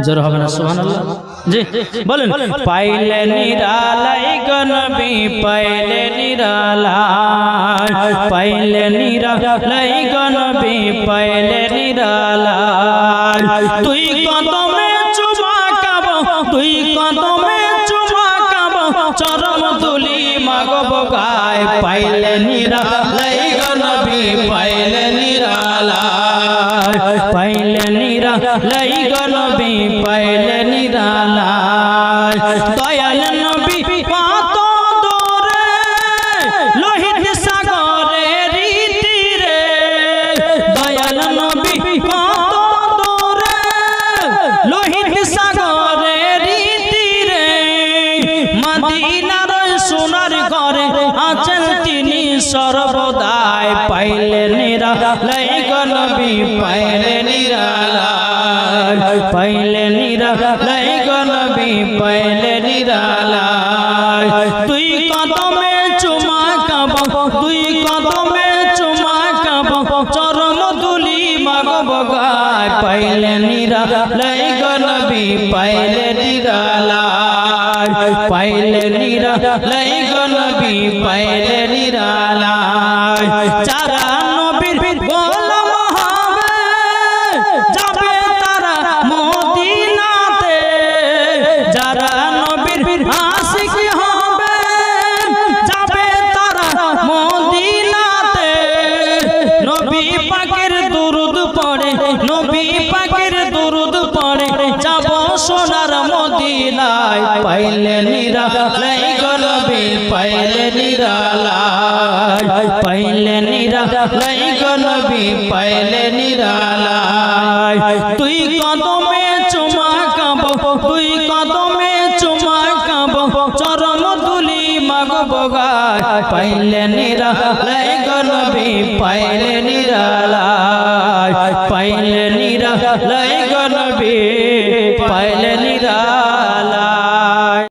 জোর হবে না সুবহানাল্লাহ জি বলেন পাইলে নিরালাই গো নবী পাইলে নিরালাই পাইলে নিরালাই গো নবী পাইলে নিরালাই তুই কদমে চুমা খাবো তুই কদমে চুমা খাবো চরণ ধুলি মাগব গায় পাইলে নিরালাই গো নবী পাইলে নিরালাই পাইলে নিরালাই গো নবী পাইলে নিরালাই দয়াল নবী কত দূরে লোহিত সাগরের তীরে দয়াল নবী কত দূরে লোহিত সাগরের তীরে মদিনার সোনার ঘরে আছেন তিনি সর্বদাই পাইলে নিরালাই গো নবী পাইলে নিরালাই পাইলে নিরালাই গো নবী পাইলে নিরালাই তুই কদমে চুমা খাবো তুই কদমে চুমা খাবো চরণ ধুলি মাগব গায় পাইলে নিরালাই গো নবী পাইলে নিরালাই পাইলে নিরালাই গো নবী পাইলে নিরালাই যারা নবীর গোলাম হবে যাবে তারা মদিনাতে যারা নবীর আশিক হবে যাবে তারা মদিনাতে নবী পাকের দুরূদ পড়ে নবী পাকের দুরূদ পড়ে যাব সোনার মদিনায় পাইলে নিরালাই গো নবী পাইলে নিরালাই পাইলে নিরালাই গো নবী পাইলে নিরালাই তুই কদমে চুমা খাবো তুই কদমে চুমা খাবো চরণ ধুলি মাগব গায় পাইলে নিরালাই গো নবী পাইলে নিরালাই পাইলে নিরালাই গো নবী পাইলে